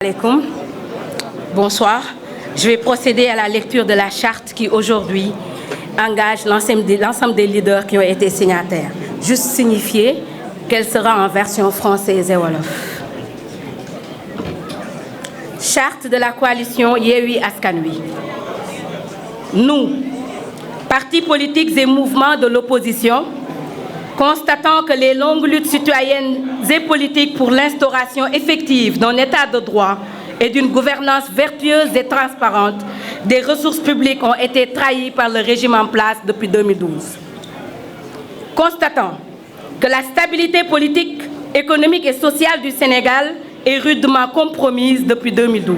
alaikum. Bonsoir. Je vais procéder à la lecture de la charte qui aujourd'hui engage l'ensemble des leaders qui ont été signataires. Juste signifier qu'elle sera en version française et wolof. Charte de la coalition Yewwi Askan Wi. Nous, partis politiques et mouvements de l'opposition, constatant que les longues luttes citoyennes et politiques pour l'instauration effective d'un état de droit et d'une gouvernance vertueuse et transparente des ressources publiques ont été trahies par le régime en place depuis 2012. Constatant que la stabilité politique, économique et sociale du Sénégal est rudement compromise depuis 2012.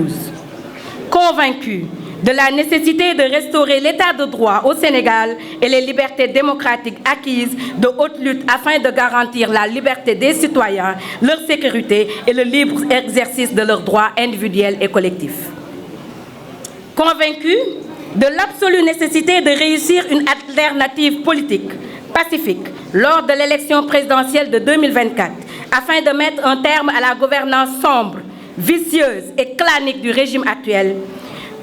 Convaincus de la nécessité de restaurer l'état de droit au Sénégal et les libertés démocratiques acquises de haute lutte afin de garantir la liberté des citoyens, leur sécurité et le libre exercice de leurs droits individuels et collectifs. Convaincus de l'absolue nécessité de réussir une alternative politique pacifique lors de l'élection présidentielle de 2024 afin de mettre un terme à la gouvernance sombre, vicieuse et clanique du régime actuel,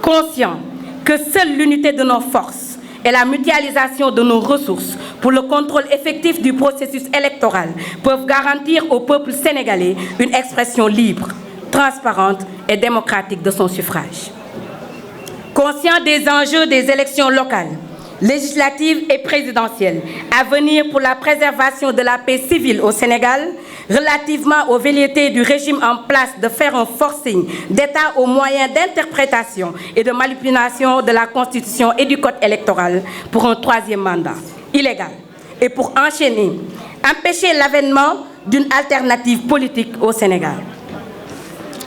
conscient que seule l'unité de nos forces et la mutualisation de nos ressources pour le contrôle effectif du processus électoral peuvent garantir au peuple sénégalais une expression libre, transparente et démocratique de son suffrage. Conscient des enjeux des élections locales, législatives et présidentielles à venir pour la préservation de la paix civile au Sénégal, relativement aux velléités du régime en place de faire un forcing d'État aux moyens d'interprétation et de manipulation de la Constitution et du Code électoral pour un troisième mandat illégal et pour empêcher l'avènement d'une alternative politique au Sénégal.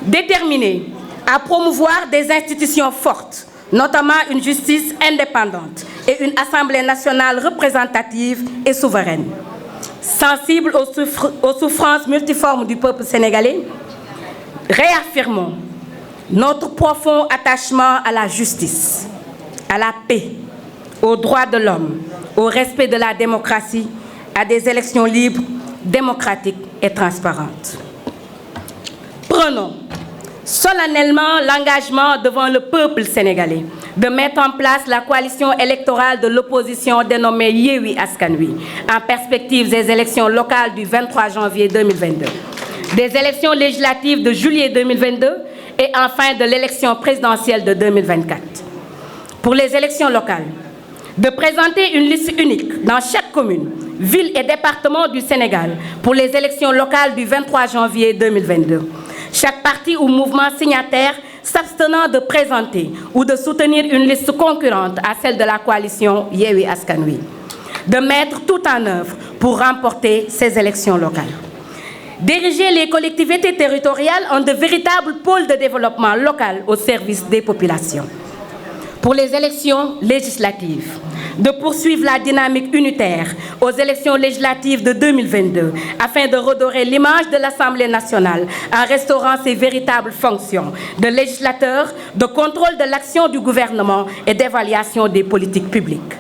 Déterminé à promouvoir des institutions fortes, notamment une justice indépendante et une Assemblée nationale représentative et souveraine. Sensible aux souffrances multiformes du peuple sénégalais, réaffirmons notre profond attachement à la justice, à la paix, aux droits de l'homme, au respect de la démocratie, à des élections libres, démocratiques et transparentes. Prenons solennellement l'engagement devant le peuple sénégalais de mettre en place la coalition électorale de l'opposition dénommée Yewwi Askan Wi en perspective des élections locales du 23 janvier 2022, des élections législatives de juillet 2022 et enfin de l'élection présidentielle de 2024. Pour les élections locales, de présenter une liste unique dans chaque commune, ville et département du Sénégal pour les élections locales du 23 janvier 2022. Chaque parti ou mouvement signataire s'abstenant de présenter ou de soutenir une liste concurrente à celle de la coalition Yewwi Askan Wi. De mettre tout en œuvre pour remporter ces élections locales. Diriger les collectivités territoriales en de véritables pôles de développement local au service des populations. Pour les élections législatives, de poursuivre la dynamique unitaire aux élections législatives de 2022 afin de redorer l'image de l'Assemblée nationale en restaurant ses véritables fonctions de législateur, de contrôle de l'action du gouvernement et d'évaluation des politiques publiques.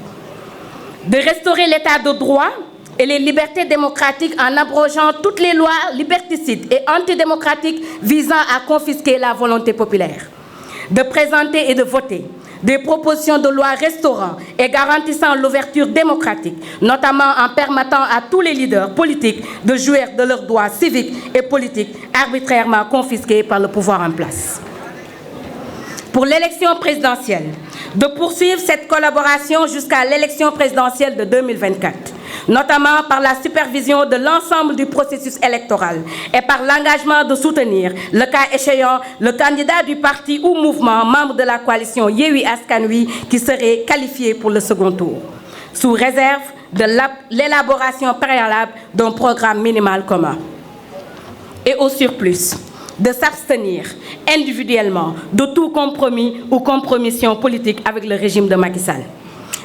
De restaurer l'état de droit et les libertés démocratiques en abrogeant toutes les lois liberticides et antidémocratiques visant à confisquer la volonté populaire. De présenter et de voter des propositions de loi restaurant et garantissant l'ouverture démocratique, notamment en permettant à tous les leaders politiques de jouir de leurs droits civiques et politiques arbitrairement confisqués par le pouvoir en place. Pour l'élection présidentielle, de poursuivre cette collaboration jusqu'à l'élection présidentielle de 2024, notamment par la supervision de l'ensemble du processus électoral et par l'engagement de soutenir, le cas échéant, le candidat du parti ou mouvement membre de la coalition Yewwi Askan Wi qui serait qualifié pour le second tour, sous réserve de l'élaboration préalable d'un programme minimal commun. Et au surplus, de s'abstenir individuellement de tout compromis ou compromission politique avec le régime de Macky Sall.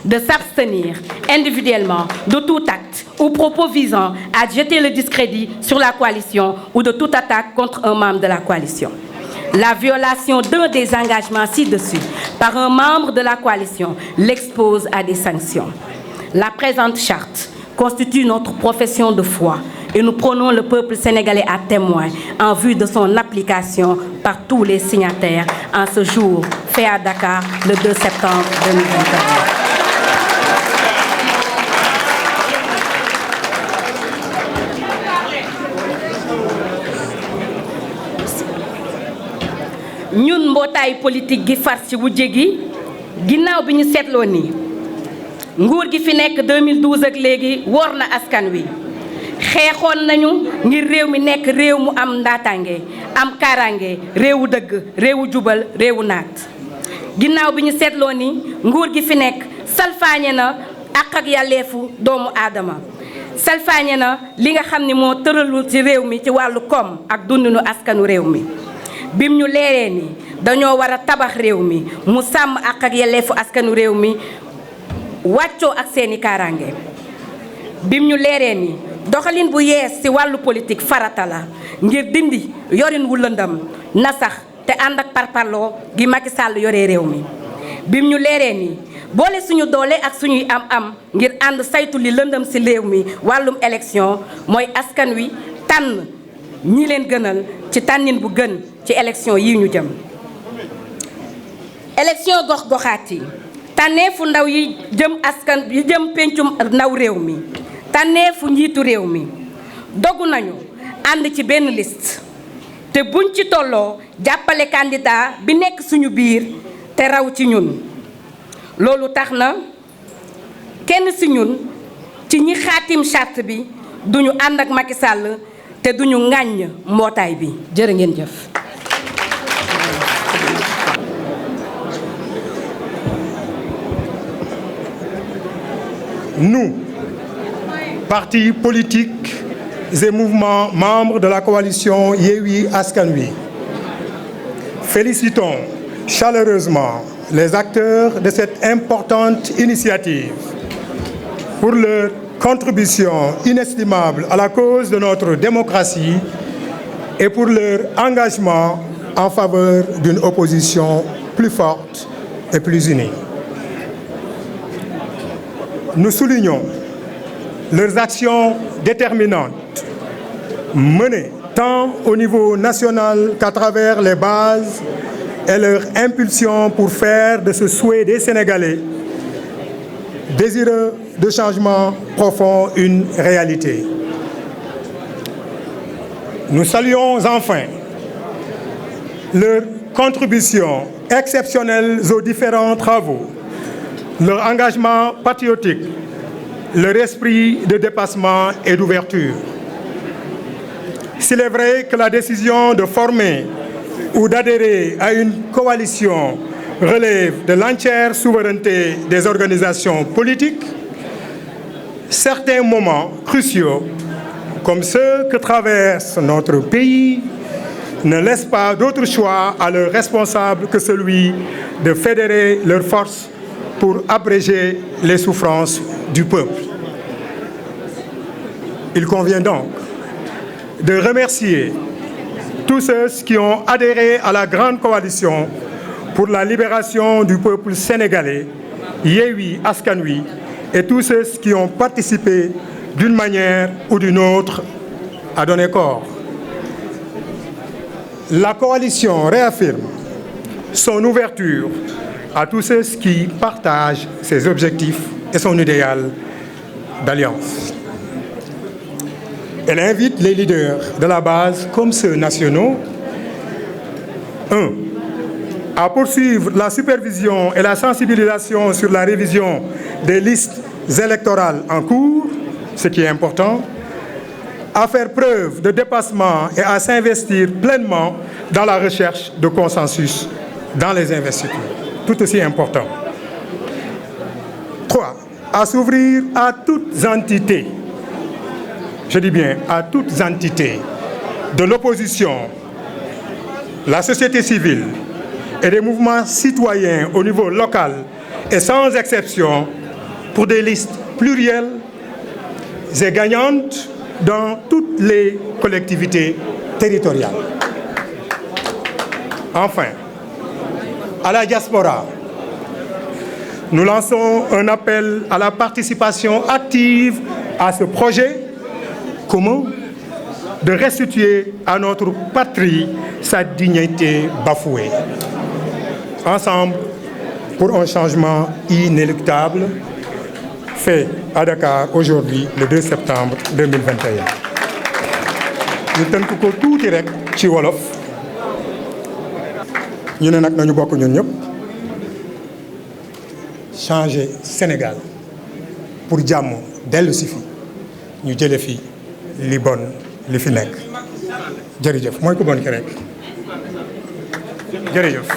De s'abstenir individuellement de tout acte ou propos visant à jeter le discrédit sur la coalition ou de toute attaque contre un membre de la coalition. La violation d'un des engagements ci-dessus par un membre de la coalition l'expose à des sanctions. La présente charte constitue notre profession de foi et nous prenons le peuple sénégalais à témoin en vue de son application par tous les signataires en ce jour fait à Dakar le 2 septembre 2021. ñun mbootaay politique gi far ci wujje gi ginnaaw bi ñu seetloo ni nguur gi fi nekk 2012 ak léegi wor na askan wi xeexoon nañu ngir réew mi nekk réew mu am ndaataange am kaaraange réewu dëgg réewu jubal réewu naat ginnaaw bi ñu seetloo ni nguur gi fi nekk salfaañe na àq ak yàlleefu doomu aadama salfaañe na li nga xam ni moo tëralu ci réew mi ci wàllu koom ak dundinu askanu réew mi bim ñu leeree ni dañoo war a tabax réew mi mu sàmm àq ak yelleefu askanu réew mi wàccoo ak seeni kaaraange bim ñu leeree ni doxalin bu yees ci wàllu politique farata la ngir dindi yorin wu lëndam na sax te ànd ak parparloo gi Macky Sall yoree réew mi bim ñu leeree ni boole suñu doole ak suñuy am-am ngir ànd saytu li lëndam ci réew mi wàllum élection mooy askan wi tànn ñi leen gënal ci tànnin bu gën ci élection yi ñu jëm élection gox-goxaat yi tànneefu ndaw yi jëm askan yi jëm pencum ndaw réew mi tànneefu njiitu réew mi dogu nañu ànd ci benn liste te buñ ci tolloo jàppale candidat bi nekk suñu biir te raw ci ñun loolu tax na kenn ci ñun ci ñi xaatim charte bi duñu ànd ak Macky Sall te duñu ŋàññ mbootaay bi jërë ngeen jëf. Nous, partis politiques et mouvements membres de la coalition Yewwi Askan Wi, félicitons chaleureusement les acteurs de cette importante initiative pour leur contribution inestimable à la cause de notre démocratie et pour leur engagement en faveur d'une opposition plus forte et plus unie. Nous soulignons leurs actions déterminantes menées tant au niveau national qu'à travers les bases et leur impulsion pour faire de ce souhait des Sénégalais désireux de changement profond une réalité. Nous saluons enfin leur contribution exceptionnelle aux différents travaux, leur engagement patriotique, leur esprit de dépassement et d'ouverture. S'il est vrai que la décision de former ou d'adhérer à une coalition relève de l'entière souveraineté des organisations politiques, certains moments cruciaux, comme ceux que traverse notre pays, ne laissent pas d'autre choix à leurs responsables que celui de fédérer leurs forces pour abréger les souffrances du peuple. Il convient donc de remercier tous ceux qui ont adhéré à la grande coalition pour la libération du peuple sénégalais, Yewwi Askan Wi, et tous ceux qui ont participé d'une manière ou d'une autre à donner corps. La coalition réaffirme son ouverture à tous ceux qui partagent ses objectifs et son idéal d'alliance. Elle invite les leaders de la base comme ceux nationaux, 1. à poursuivre la supervision et la sensibilisation sur la révision des listes électorales en cours, ce qui est important, à faire preuve de dépassement et à s'investir pleinement dans la recherche de consensus dans les investitures, tout aussi important. 3. À s'ouvrir à toutes entités, je dis bien à toutes entités de l'opposition, la société civile et des mouvements citoyens au niveau local et sans exception pour des listes plurielles et gagnantes dans toutes les collectivités territoriales. Enfin, à la diaspora, nous lançons un appel à la participation active à ce projet commun de restituer à notre patrie sa dignité bafouée. Ensemble pour un changement inéluctable, fait à Dakar aujourd'hui, le 2 septembre 2021. Ñu tënk ko tuuti rek ci wolof ñu ne nag nañu bokk ñun ñëpp changer Sénégal pour jàmm dellu si fi ñu jële fi li bon li fi nekk jërëjëf mooy ku bon ki rek jërëjëf